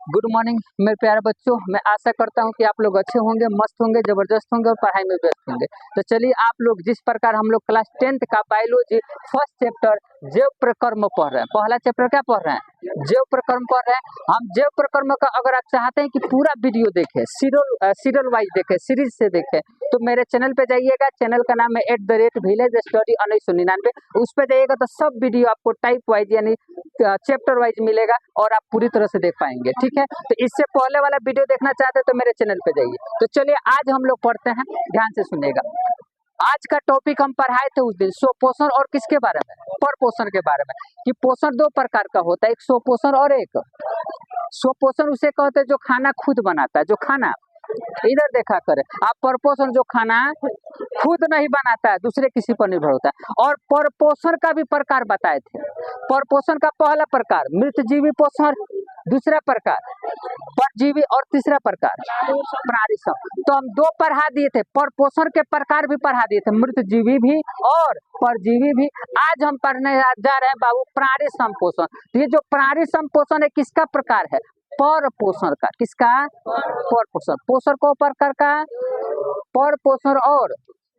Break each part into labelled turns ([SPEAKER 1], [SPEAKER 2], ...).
[SPEAKER 1] Good morning मेरे प्यारे बच्चों। मैं आशा करता हूं कि आप लोग अच्छे होंगे, मस्त होंगे, जबरदस्त होंगे और पढ़ाई में व्यस्त होंगे। तो चलिए, आप लोग जिस प्रकार हम लोग क्लास 10th का बायोलॉजी फर्स्ट चैप्टर जैव प्रकर्म पढ़ रहे हैं। पहला चैप्टर क्या पढ़ रहे हैं? जैव प्रकर्म पढ़ रहे हैं। हम जैव प्रकर्म का अगर आप चाहते हैं कि पूरा वीडियो देखें, सीरियल वाइज देखें, सीरीज से देखें, तो मेरे चैनल पे जाइएगा। चैनल का नाम है @विलेज स्टडी 1999। उस पर जाइएगा तो सब वीडियो आपको टाइप वाइज यानी चैप्टर वाइज मिलेगा और आप पूरी तरह से देख पाएंगे। ठीक है, तो इससे पहले वाला वीडियो देखना चाहते हैं तो मेरे चैनल पे जाइए। तो चलिए, आज हम लोग पढ़ते हैं, ध्यान से सुनिएगा। आज का टॉपिक हम पढ़ाए थे उस दिन सुपोषण और किसके बारे में? परपोषण के बारे में। कि पोषण दो प्रकार का होता है, एक सुपोषण और एक सुपोषण। उसे कहते हैं जो खाना खुद बनाता है, जो खाना इधर देखा करे आप। परपोषण जो खाना खुद नहीं बनाता है, दूसरे किसी पर निर्भर होता है। और परपोषण का भी प्रकार बताए थे। परपोषण का पहला प्रकार मृतजीवी पोषण, दूसरा प्रकार परजीवी और तीसरा प्रकार प्राणिसम। तो हम दो पढ़ा दिए थे, परपोषण के प्रकार भी पढ़ा दिए थे, मृतजीवी भी और परजीवी भी। आज हम पढ़ने जा रहे हैं बाबू प्राणिसम पोषण। ये जो प्राणिसम पोषण है किसका प्रकार है? परपोषण का। किसका? परपोषण। पोषण को प्रकार का परपोषण और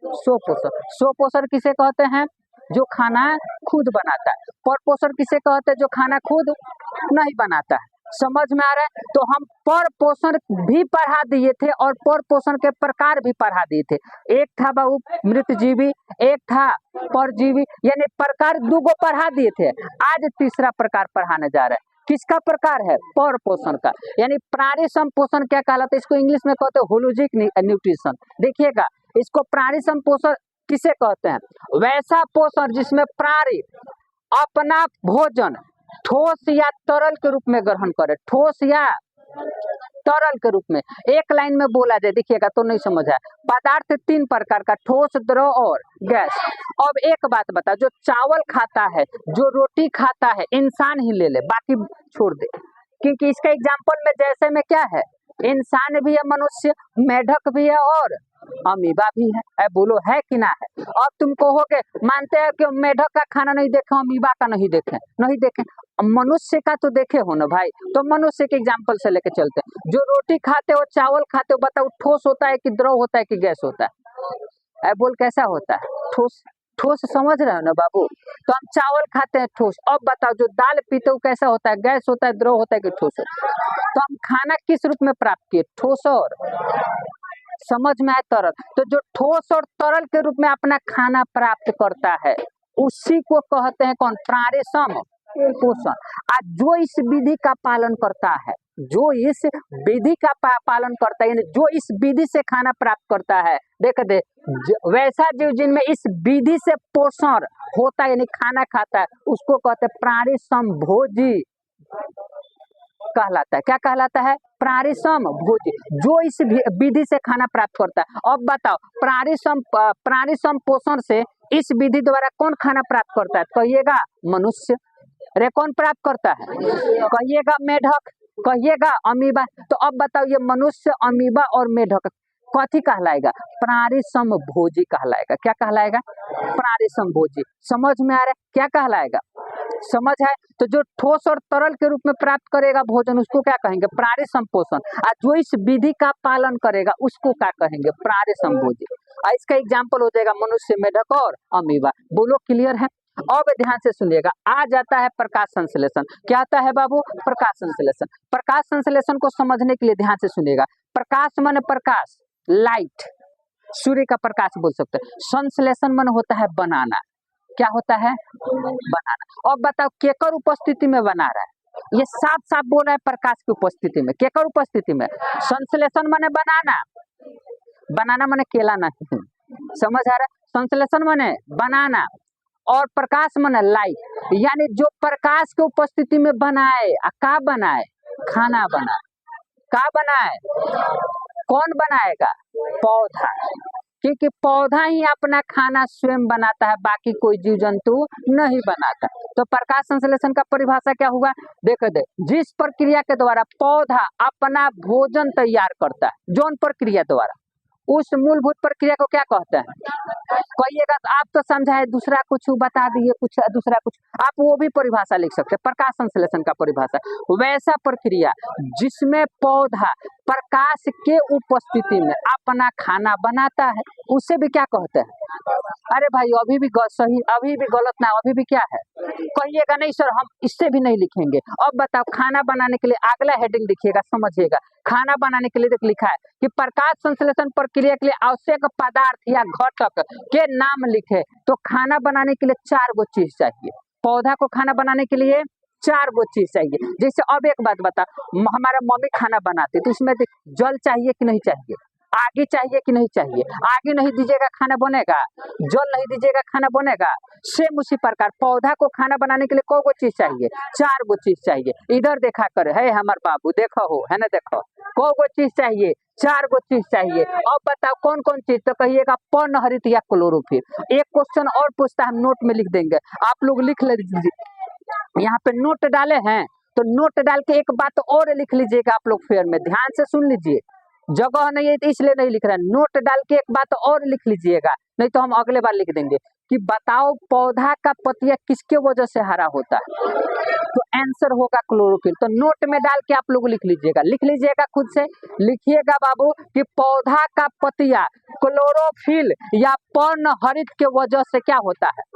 [SPEAKER 1] स्वपोषण। स्वपोषण किसे कहते हैं? जो खाना खुद बनाता है। परपोषण किसे कहते हैं? जो खाना खुद नहीं बनाता है। समझ में आ रहा है? तो हम परपोषण भी पढ़ा दिए थे और परपोषण के प्रकार भी पढ़ा दिए थे। एक था बाबू मृतजीवी, एक था परजीवी, यानी प्रकार दो को पढ़ा दिए थे। आज तीसरा प्रकार पढ़ाने जा रहे हैं। किसका प्रकार है? परपोषण का। यानी प्राणिसम पोषण क्या कहलाता है? इसको इंग्लिश में कहते हैं होलिस्टिक न्यूट्रिशन। देखिएगा, इसको प्राणिसम पोषण किसे कहते हैं? वैसा पोषण जिसमें प्राणी अपना भोजन ठोस या तरल के रूप में ग्रहण करे। ठोस या तरल के रूप में। एक लाइन में बोला जाए, देखिएगा तो नहीं समझ आया। पदार्थ तीन प्रकार का, ठोस, द्रव और गैस। अब एक बात बता, जो चावल खाता है, जो रोटी खाता है, इंसान ही ले ले, बाकी छोड़ दे। क्योंकि इसका एग्जाम्पल में जैसे में क्या है, इंसान भी है, मनुष्य, मेढक भी है और अमीबा भी है। बोलो है कि ना है? अब तुम कहोगे मानते हैं कि मेढक का खाना नहीं देखे, अमीबा का नहीं देखे, नहीं देखे, मनुष्य का तो देखे हो ना भाई। तो मनुष्य के एग्जाम्पल से लेके चलते हैं। जो रोटी खाते हो, चावल खाते हो, बताओ ठोस होता है कि द्रव होता है कि गैस होता है? बोल कैसा होता है? ठोस। ठोस समझ रहे हो ना बाबू? तो हम चावल खाते हैं ठोस। अब बताओ जो दाल पीते हो कैसा होता है? गैस होता है, द्रव होता है कि ठोस होता है? तो हम खाना किस रूप में प्राप्त किए? ठोस और समझ में आए तरल। तो जो ठोस और तरल के रूप में अपना खाना प्राप्त करता है उसी को कहते हैं कौन? प्राणिसम पोषण। आज जो इस विधि का पालन करता है, जो इस विधि का पालन करता है, यानी जो इस विधि से खाना प्राप्त करता है, देख दे वैसा जीव जिनमें इस विधि से पोषण होता है यानी खाना खाता है, उसको कहते हैं प्राणिसमभोजी कहलाता है। क्या कहलाता है? प्राणिसमभोजी, जो इस विधि से खाना प्राप्त करता है। अब बताओ प्राणिसम पोषण से इस विधि द्वारा कौन खाना प्राप्त करता है? कहिएगा मनुष्य। अरे कौन प्राप्त करता है? कहिएगा मेढक, कहिएगा अमीबा। तो अब बताओ ये मनुष्य, अमीबा और मेढक कथी कहलाएगा? प्राणिसमभोजी कहलाएगा। क्या कहलाएगा? प्राणिसमभोजी। समझ में आ रहा है? क्या कहलाएगा? समझ है? तो जो ठोस और तरल के रूप में प्राप्त करेगा भोजन उसको क्या कहेंगे? प्राणिसम पोषण। और जो इस विधि का पालन करेगा उसको क्या कहेंगे? प्राणिसमभोजी। इसका एग्जाम्पल हो जाएगा मनुष्य, मेढक और अमीबा। बोलो क्लियर है? अब ध्यान से सुनिएगा, आ जाता है प्रकाश संश्लेषण। क्या आता है बाबू? प्रकाश संश्लेषण। प्रकाश संश्लेषण को समझने के लिए ध्यान से सुनिएगा। प्रकाश माने प्रकाश, लाइट, सूर्य का प्रकाश बोल सकते हैं। संश्लेषण माने होता है बनाना। क्या होता है? बनाना। अब बताओ केकर उपस्थिति में बना रहा है? ये साफ साफ बोल रहा है प्रकाश की उपस्थिति में। केकर उपस्थिति में? संश्लेषण माने बनाना, बनाना माने केला नहीं। समझ आ रहा है? संश्लेषण माने बनाना और प्रकाश माने लाइट, यानी जो प्रकाश की उपस्थिति में बनाए। का बनाए? खाना बनाए। का बनाए? कौन बनाएगा? पौधा। क्योंकि पौधा ही अपना खाना स्वयं बनाता है, बाकी कोई जीव जंतु नहीं बनाता। तो प्रकाश संश्लेषण का परिभाषा क्या हुआ? देख दे, जिस प्रक्रिया के द्वारा पौधा अपना भोजन तैयार करता है, जौन प्रक्रिया द्वारा, उस मूलभूत प्रक्रिया को क्या कहते हैं? कहिएगा तो आप तो समझाए, दूसरा कुछ बता दिए, कुछ दूसरा कुछ, आप वो भी परिभाषा लिख सकते हैं, प्रकाश संश्लेषण का परिभाषा वैसा प्रक्रिया जिसमें पौधा प्रकाश के उपस्थिति में अपना खाना बनाता है, उसे भी क्या कहते हैं? अरे भाई अभी भी सही, अभी भी गलत ना, अभी भी क्या है? कहिएगा नहीं सर हम इससे भी नहीं लिखेंगे। अब बताओ, खाना बनाने के लिए अगला हेडिंग लिखिएगा, समझिएगा। खाना बनाने के लिए देख लिखा है कि प्रकाश संश्लेषण प्रक्रिया के लिए आवश्यक पदार्थ या घटक के नाम लिखे, तो खाना बनाने के लिए 4 गो चीज चाहिए। पौधा को खाना बनाने के लिए 4 गो चीज चाहिए। जैसे अब एक बात बता, हमारा मम्मी खाना बनाती तो उसमें जल चाहिए कि नहीं चाहिए? आगे चाहिए कि नहीं चाहिए? आगे नहीं दीजिएगा खाना बनेगा, जल नहीं दीजिएगा खाना बनेगा। सेम उसी प्रकार पौधा को खाना बनाने के लिए कौ गो चीज चाहिए? 4 गो चीज चाहिए। इधर देखा करे, है हमार बाबू, देखो हो, है ना, देखो कौ गो चीज चाहिए? 4 गो चीज चाहिए। अब बताओ कौन कौन चीज? तो कहिएगा पर्णहरित या क्लोरोफिल। एक क्वेश्चन और पूछता है, हम नोट में लिख देंगे, आप लोग लिख लीजिए। यहाँ पे नोट डाले हैं तो नोट डाल के एक बात और लिख लीजिएगा आप लोग फेयर में, ध्यान से सुन लीजिए, जगह नहीं है तो इसलिए नहीं लिख रहा है। नोट डाल के एक बात और लिख लीजिएगा, नहीं तो हम अगले बार लिख देंगे कि बताओ पौधा का पत्तियां किसके वजह से हरा होता है, तो आंसर होगा क्लोरोफिल। तो नोट में डाल के आप लोग लिख लीजिएगा खुद से लिखिएगा बाबू कि पौधा का पत्तियां क्लोरोफिल या पर्णहरित के वजह से क्या होता है?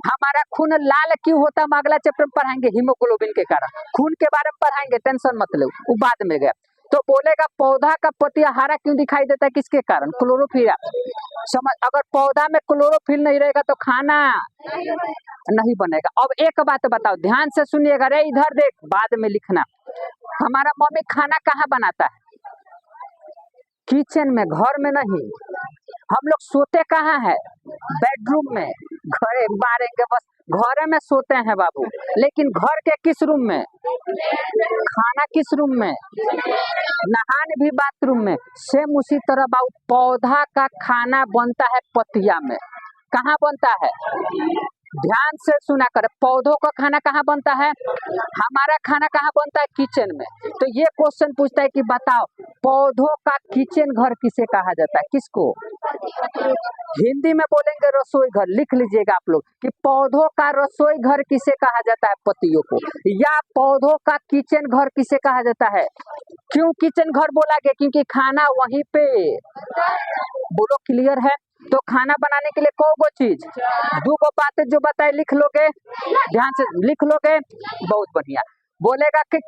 [SPEAKER 1] हमारा खून लाल क्यों होता है? हम अगला चैप्टर में पढ़ाएंगे, हीमोग्लोबिन के कारण। खून के बारे में पढ़ाएंगे, टेंशन मत लो, वो बाद में गया। तो बोलेगा पौधा का पत्तिया हरा क्यों दिखाई देता है? किसके कारण? क्लोरोफिल। समझ, अगर पौधा में क्लोरोफिल नहीं रहेगा तो खाना नहीं बनेगा। अब एक बात बताओ, ध्यान से सुनिएगा रे, इधर देख, बाद में लिखना। हमारा मम्मी खाना कहाँ बनाता है? किचन में, घर में नहीं। हम लोग सोते कहाँ है? बेडरूम में। घरे मारेंगे बस, घर में सोते हैं बाबू, लेकिन घर के किस रूम में? खाना किस रूम में? नहाने भी बाथरूम में। सेम उसी तरह बाबू पौधा का खाना बनता है पत्तिया में। कहाँ बनता है? ध्यान से सुना कर, पौधों का खाना कहाँ बनता है? हमारा खाना कहाँ बनता है? किचन में। तो ये क्वेश्चन पूछता है कि बताओ पौधों का किचन घर किसे कहा जाता है? किसको? हिंदी में बोलेंगे रसोई घर। लिख लीजिएगा आप लोग कि पौधों का रसोई घर किसे कहा जाता है? पत्तियों को। या पौधों का किचन घर किसे कहा जाता है? क्यों किचन घर बोला गया? क्योंकि खाना वहीं पे। बोलो क्लियर है? तो खाना बनाने के लिए कौ गो चीज? 2 गो बातें जो बताए लिख लोगे, ध्यान से लिख लोगे, बहुत बढ़िया। बोलेगा कि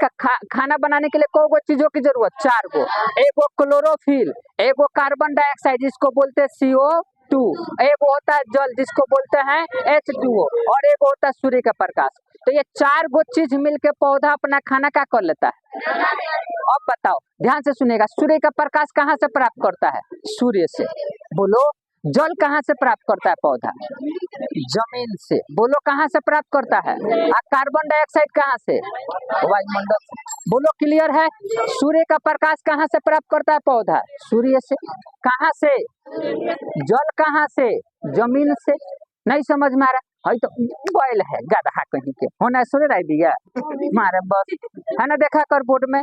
[SPEAKER 1] खाना बनाने के लिए कौ गो चीजों की जरूरत? 4 गो। एगो क्लोरोफिल, एगो कार्बन डाइऑक्साइड जिसको बोलते हैं CO2, एगो होता है जल जिसको बोलते हैं H2O, और एगो होता है सूर्य का प्रकाश। तो ये 4 गो चीज मिलके पौधा अपना खाना क्या कर लेता है? अब बताओ, ध्यान से सुनिएगा, सूर्य का प्रकाश कहाँ से प्राप्त करता है? सूर्य से। बोलो जल कहाँ से प्राप्त करता है पौधा? जमीन से। बोलो कहाँ से प्राप्त करता है? कार्बन डाइऑक्साइड कहाँ से? वायुमंडल से। बोलो क्लियर है? सूर्य का प्रकाश कहाँ से प्राप्त करता है पौधा? सूर्य से। कहाँ से? जल कहाँ से? जमीन से। नहीं समझ में आ रहा है? तो बैल है गधा कहीं के होना, सुन रहा दिया मारे बस, है ना, देखा कर बोर्ड में।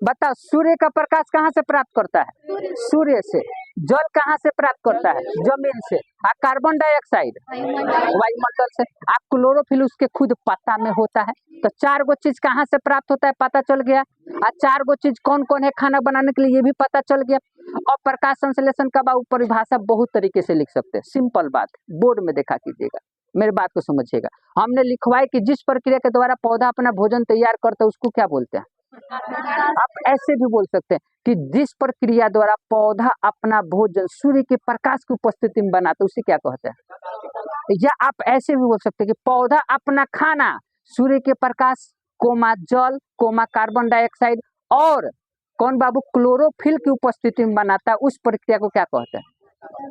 [SPEAKER 1] बताओ सूर्य का प्रकाश कहाँ से प्राप्त करता है? सूर्य से। जल कहाँ से प्राप्त करता है? जमीन से। कार्बन डाइऑक्साइड वायुमंडल से। क्लोरोफिल उसके खुद पत्ता में होता है। तो 4 गो चीज कहाँ से प्राप्त होता है पता चल गया। 4 गो चीज कौन कौन है खाना बनाने के लिए ये भी पता चल गया। और प्रकाश संश्लेषण का बाबू परिभाषा बहुत तरीके से लिख सकते हैं, सिंपल बात, बोर्ड में देखा कीजिएगा, मेरे बात को समझिएगा। हमने लिखवाई कि जिस प्रक्रिया के द्वारा पौधा अपना भोजन तैयार करता है उसको क्या बोलते हैं? आप ऐसे भी बोल सकते हैं कि जिस प्रक्रिया द्वारा पौधा अपना भोजन सूर्य के प्रकाश की उपस्थिति में बनाता है उसे क्या कहते हैं? या आप ऐसे भी बोल सकते हैं कि पौधा अपना खाना सूर्य के प्रकाश कोमा जल कोमा कार्बन डाइऑक्साइड और कौन बाबू क्लोरोफिल की उपस्थिति में बनाता है, उस प्रक्रिया को क्या कहते हैं?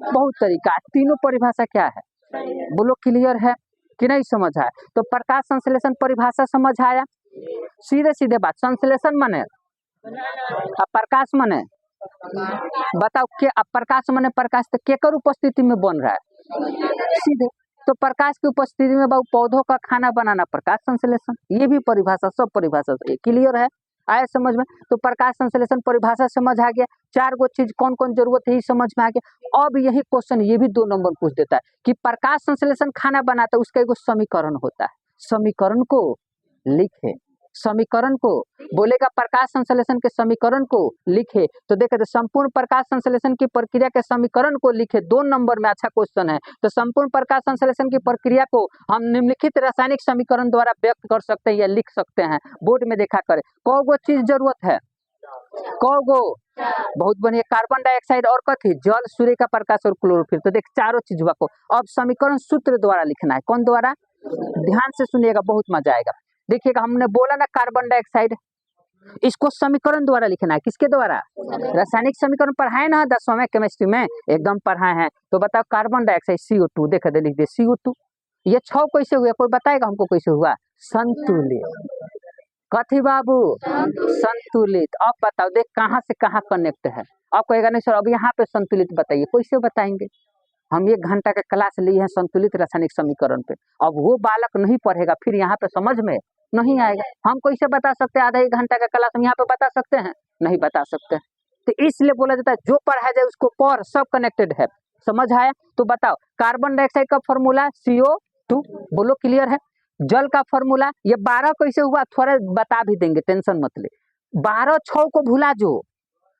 [SPEAKER 1] बहुत तरीका, तीनों परिभाषा क्या है? बोलो क्लियर है कि नहीं समझ आया? तो प्रकाश संश्लेषण परिभाषा समझ आया? सीधे सीधे बात, संश्लेषण माने प्रकाश माने बताओ के प्रकाश माने प्रकाश तो केकर उपस्थिति में बन रहा है? सीधे। तो प्रकाश की उपस्थिति में बाबू पौधों का खाना बनाना प्रकाश संश्लेषण। ये भी परिभाषा, सब परिभाषा क्लियर है? आया समझ में? तो प्रकाश संश्लेषण परिभाषा समझ आ गया, 4 गो चीज कौन कौन जरूरत है ये समझ में आ गया। अब यही क्वेश्चन ये भी 2 नंबर पूछ देता है कि प्रकाश संश्लेषण खाना बनाता है, उसका एगो समीकरण होता है, समीकरण को लिखे, समीकरण को बोलेगा प्रकाश संश्लेषण के समीकरण को लिखे। तो देखे, तो संपूर्ण प्रकाश संश्लेषण की प्रक्रिया के समीकरण को लिखे, 2 नंबर में अच्छा क्वेश्चन है। तो संपूर्ण प्रकाश संश्लेषण की प्रक्रिया को हम निम्नलिखित रासायनिक समीकरण द्वारा व्यक्त कर सकते हैं या लिख सकते हैं। बोर्ड में देखा करें, कौ गो चीज जरूरत है, कौ गो, बहुत बढ़िया, कार्बन डाइऑक्साइड और कथी, जल, सूर्य का प्रकाश और क्लोरोफिल। तो देख, चारों चीजों को अब समीकरण सूत्र द्वारा लिखना है। कौन द्वारा? ध्यान से सुनिएगा, बहुत मजा आएगा। देखिएगा, हमने बोला ना कार्बन डाइऑक्साइड, इसको समीकरण द्वारा लिखना है। किसके द्वारा? रासायनिक समीकरण पढ़ाए ना 10वीं में केमिस्ट्री में, एकदम पढ़ाए हैं। तो बताओ, कार्बन डाइऑक्साइड CO2, देखा दे, लिख दे CO2। ये 6 कैसे हुआ, कोई बताएगा हमको कैसे हुआ? संतुलित। कथी बाबू? संतुलित। अब बताओ, देख कहाँ से कहाँ कनेक्ट है। अब कहेगा नहीं सर अब यहाँ पे संतुलित बताइए, कैसे बताएंगे? हम 1 घंटा का क्लास लिए हैं संतुलित रासायनिक समीकरण पे, अब वो बालक नहीं पढ़ेगा, फिर यहाँ पे समझ में नहीं आएगा। हम कैसे बता सकते हैं? आधा 1 घंटा का क्लास हम यहाँ पे बता सकते हैं? नहीं बता सकते। तो इसलिए बोला जाता है जो पढ़ाया जाए उसको पढ़, सब कनेक्टेड है। समझ आया? तो बताओ, कार्बन डाइऑक्साइड का फॉर्मूला CO2, बोलो क्लियर है। जल का फॉर्मूला, ये 12 कैसे हुआ थोड़ा बता भी देंगे, टेंशन मत ले। 12 6 को भुला जो,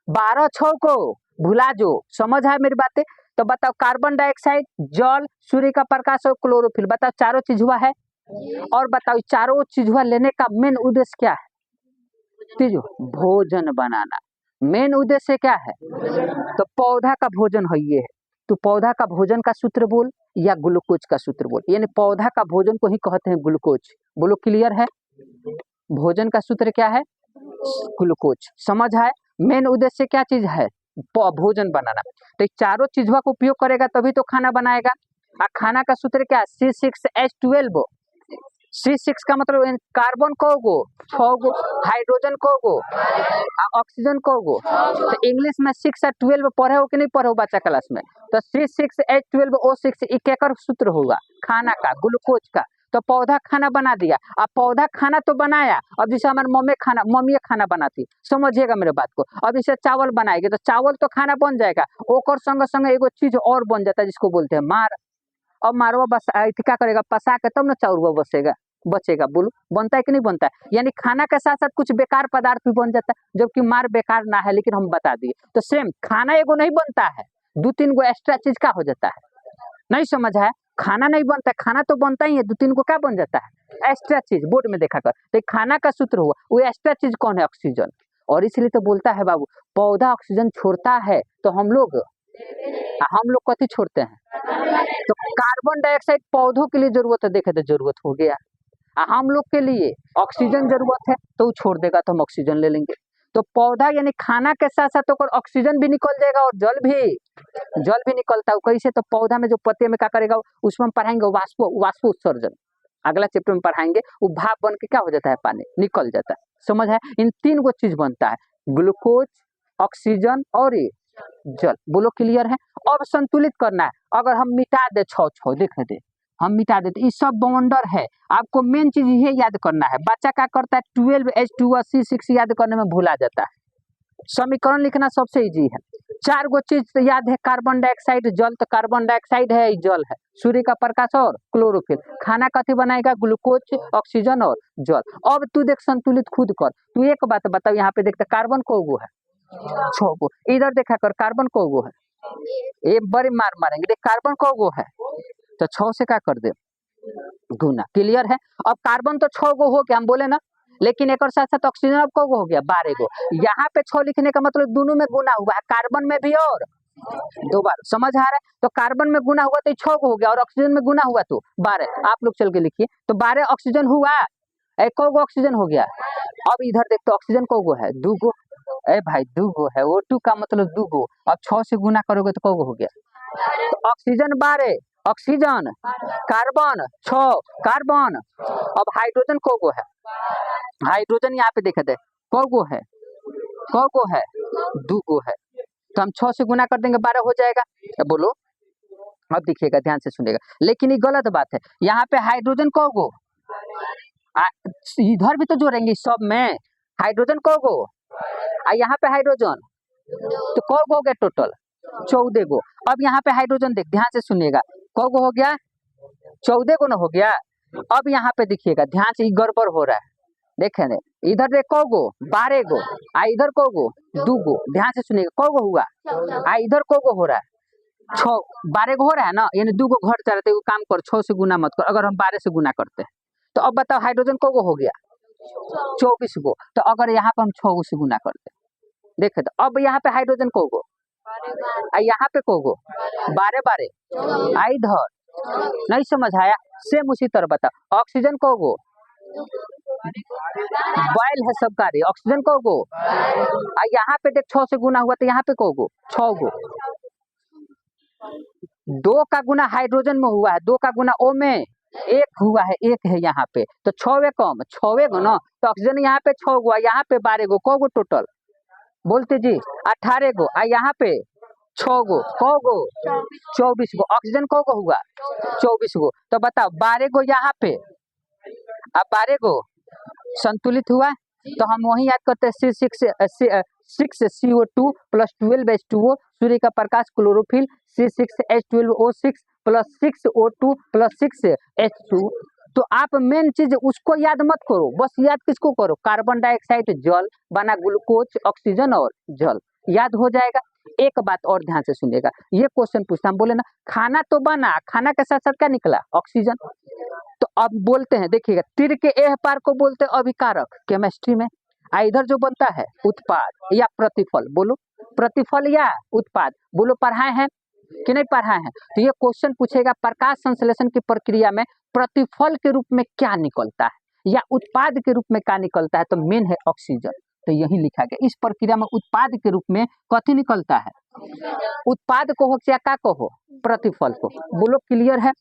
[SPEAKER 1] 12 6 को भुला जो, समझ आया मेरी बातें? तो बताओ, कार्बन डाइऑक्साइड, जल, सूर्य का प्रकाश और क्लोरोफिल, बताओ चारों चीज हुआ है। और बताओ, चारों चीज हुआ लेने का मेन उद्देश्य क्या है? तीजो, भोजन बनाना। मेन उद्देश्य क्या है? तो पौधा का भोजन है ये है। तो पौधा का भोजन का सूत्र बोल या ग्लूकोज का सूत्र बोल, यानी पौधा का भोजन को ही कहते हैं ग्लूकोज। बोलो क्लियर है? भोजन का सूत्र क्या है? ग्लूकोज। समझ आए? मेन उद्देश्य क्या चीज है? भोजन बनाना। तो चारों चीजों का उपयोग करेगा तभी तो खाना बनाएगा। खाना का सूत्र क्या है? C6H12। C6 का मतलब कार्बन को गो, 6 गो, हाइड्रोजन को गो, ऑक्सीजन को गो। तो इंग्लिश में 6 और 12 पढ़े हो कि नहीं पढ़े हो बच्चा क्लास में? तो C6H12O6 एक सूत्र होगा खाना का, ग्लूकोज का। तो पौधा खाना बना दिया। अब पौधा खाना तो बनाया, अब जैसे हमारे मम्मी खाना बनाती, समझिएगा मेरे बात को। अब जैसे चावल बनाएगी तो चावल तो खाना बन जाएगा, ओकर संग संग एगो चीज और बन जाता है जिसको बोलते हैं मार। अब मारवा बस क्या करेगा? पसा के तब ना चाउरवा बचेगा। बोलो, बनता है कि नहीं बनता है? यानी खाना के साथ साथ कुछ बेकार पदार्थ भी बन जाता है, जबकि मार बेकार ना है, लेकिन हम बता दिए। तो सेम खाना एगो नहीं बनता है, 2-3 गो एक्स्ट्रा चीज का हो जाता है। नहीं समझ है? खाना नहीं बनता है, खाना तो बनता ही है, 2-3 को क्या बन जाता है? एक्स्ट्रा चीज। बोर्ड में देखा कर, तो खाना का सूत्र हुआ, वो एक्स्ट्रा चीज कौन है? ऑक्सीजन। और इसलिए तो बोलता है बाबू, पौधा ऑक्सीजन छोड़ता है तो हम लोग कथी छोड़ते हैं? तो कार्बन डाइऑक्साइड पौधों के लिए जरूरत है, देखे तो जरूरत हो गया। हम लोग के लिए ऑक्सीजन जरूरत है, तो वो छोड़ देगा तो हम ऑक्सीजन ले लेंगे। तो पौधा यानी खाना के साथ साथ तो ऑक्सीजन भी निकल जाएगा और जल भी निकलता है। कैसे? तो पौधा में जो पत्ते में क्या करेगा, उसमें हम पढ़ाएंगे वाष्प उत्सर्जन, अगला चैप्टर में पढ़ाएंगे। वो भाप बन के क्या हो जाता है? पानी निकल जाता है। समझ है? इन 3 गो चीज बनता है, ग्लूकोज, ऑक्सीजन और ये जल। बोलो क्लियर है? अब संतुलित करना है। अगर हम मिटा दे 6 देख दे, हम मिटा देते, ये सब बवंडर है। आपको मेन चीज ये याद करना है। बच्चा क्या करता है? 12H2 C6 याद करने में भूला जाता है। समीकरण लिखना सबसे इजी है। 4 गो चीज तो याद है, कार्बन डाइऑक्साइड, जल, तो कार्बन डाइऑक्साइड है, जल है, सूर्य का प्रकाश और क्लोरोफिल। खाना कथी बनाएगा? ग्लूकोज, ऑक्सीजन और जल। अब तू देख, संतुलित खुद कर। तू एक बात बताओ, यहाँ पे देखते कार्बन को गो है? 6 गो। इधर देखा कर, कार्बन को गो है? एक बड़ी मार मारेंगे। देख, कार्बन को गो है तो 6 से क्या कर दे? गुना। क्लियर है? अब कार्बन तो 6 गो हो गया, हम बोले ना, लेकिन एक और साथ साथ ऑक्सीजन अब को गो हो गया? 12 गो। यहाँ पे 6 लिखने का मतलब दोनों में गुना हुआ है, कार्बन में भी और 2 बार। समझ आ रहा है? तो कार्बन में गुना हुआ तो 6 गो हो गया, और ऑक्सीजन में गुना हुआ तो 12। आप लोग चल के लिखिए, तो 12 ऑक्सीजन हुआ, एक गो ऑक्सीजन हो गया। अब इधर देख, तो ऑक्सीजन को गो है? 2 गो। ए भाई 2 गो है, O2 का मतलब 2 गो। अब 6 से गुना करोगे तो को गो हो गया? तो ऑक्सीजन 12, ऑक्सीजन, कार्बन 6, कार्बन। अब हाइड्रोजन को गो है? हाइड्रोजन यहाँ पे देखा दे, को गो है? 2 गो है। तो हम 6 से गुना कर देंगे, 12 हो जाएगा। अब बोलो, अब देखिएगा, ध्यान से सुनिएगा, लेकिन ये गलत बात है। यहाँ पे हाइड्रोजन को गो, इधर भी तो जोड़ेंगे सब में। हाइड्रोजन को गो, यहाँ पे हाइड्रोजन तो को गो हो गया टोटल 14 गो। अब यहाँ पे हाइड्रोजन देख ध्यान से सुनिएगा, को गो हो गया 14 गो ना हो गया। अब यहाँ पे देखिएगा ध्यान से, गड़बड़ हो रहा है, देखे ने इधर देख को गो 12 गो, इधर को गो 2 गो, ध्यान से सुनिएगा को गो हुआ, इधर को गो हो रहा है 6, 12 गो हो रहा है ना, यानी 2 गो घट जाते, वो काम कर 6 से गुना मत कर, अगर हम 12 से गुना करते हैं तो अब बताओ हाइड्रोजन को गो हो गया 24 गो। तो अगर यहाँ पे हम 6 गो से गुना करते देखे, तो अब यहाँ पे हाइड्रोजन को गो, यहाँ पे को गो 12 12, इधर नहीं समझ आया। सेम उसी तरह बताओ ऑक्सीजन को गो, बॉयल है सब कार्य, ऑक्सीजन को गो, यहाँ पे देख 6 से गुना हुआ तो यहाँ पे को गो 6 गो, 2 का गुना हाइड्रोजन में हुआ है, 2 का गुना O में 1 हुआ है, 1 है यहाँ पे, तो 6 कम 6 गो ना, तो ऑक्सीजन यहाँ पे 6 गो, यहाँ पे 12 गो, को गो टोटल बोलते जी 18 गो, यहाँ पे 6 गो, को गो 24 गो, ऑक्सीजन को गो हुआ 24 गो। तो बताओ 12 गो यहाँ पे, अब 12 गो संतुलित हुआ, तो हम वही याद करते हैं C6 CO2 प्लस 12H2O, सूर्य का प्रकाश chlorophyll C6H12O6 plus 6O2 plus 6H2। तो आप मेन चीज उसको याद मत करो, बस याद किसको करो, कार्बन डाइऑक्साइड जल बना ग्लूकोज ऑक्सीजन और जल, याद हो जाएगा। एक बात और ध्यान से सुनिएगा, ये क्वेश्चन पूछता हम बोले ना खाना तो बना, खाना के साथ साथ क्या निकला ऑक्सीजन। तो अब बोलते हैं देखिएगा, तिर के एह पार को बोलते हैं अभिकारक केमिस्ट्री में, इधर जो बनता है उत्पाद या प्रतिफल, बोलो प्रतिफल या उत्पाद, बोलो पढ़ाए हैं कि नहीं पढ़ाए हैं। तो ये क्वेश्चन पूछेगा प्रकाश संश्लेषण की प्रक्रिया में प्रतिफल के रूप में क्या निकलता है या उत्पाद के रूप में क्या निकलता है, तो मेन है ऑक्सीजन। तो यही लिखा गया, इस प्रक्रिया में उत्पाद के रूप में कथी निकलता है, उत्पाद को हो या का को हो, प्रतिफल को, बोलो क्लियर है।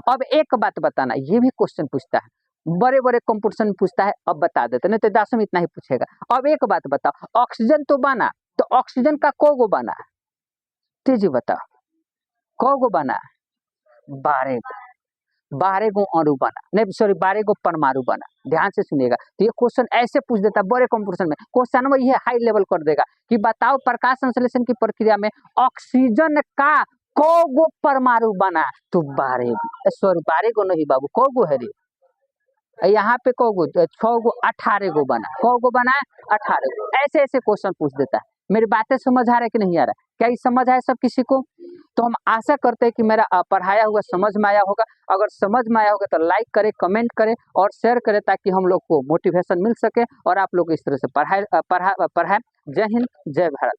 [SPEAKER 1] अब एक बात बताना, ये भी क्वेश्चन पूछता है, बड़े बड़े कंपटीशन पूछता है, अब बता देते, नहीं तो 10 में इतना ही पूछेगा। अब एक बात बताओ, ऑक्सीजन तो बना, तो ऑक्सीजन का को गो बना, तेजी बताओ को गो बना, 12 गो अणु बना, नहीं सॉरी 12 गो परमाणु बना, ध्यान से सुनिएगा। तो ये क्वेश्चन ऐसे पूछ देता है बड़े कंपटीशन में, क्वेश्चन में ये हाई लेवल कर देगा कि बताओ प्रकाश संश्लेषण की प्रक्रिया में ऑक्सीजन का को गो परमाणु बना, तो 12 गो नहीं बाबू, को गो है रे, यहाँ पे को गो 6 गो 18 गो बना, को गो बना 18 गो, ऐसे ऐसे क्वेश्चन पूछ देता है। मेरी बातें समझ आ रहा है कि नहीं आ रहा है, क्या ये समझ आया सब किसी को। तो हम आशा करते हैं कि मेरा पढ़ाया हुआ समझ में आया होगा, अगर समझ में आया होगा तो लाइक करें, कमेंट करें और शेयर करें, ताकि हम लोग को मोटिवेशन मिल सके और आप लोग इस तरह से पढ़ाए। जय हिंद, जय भारत।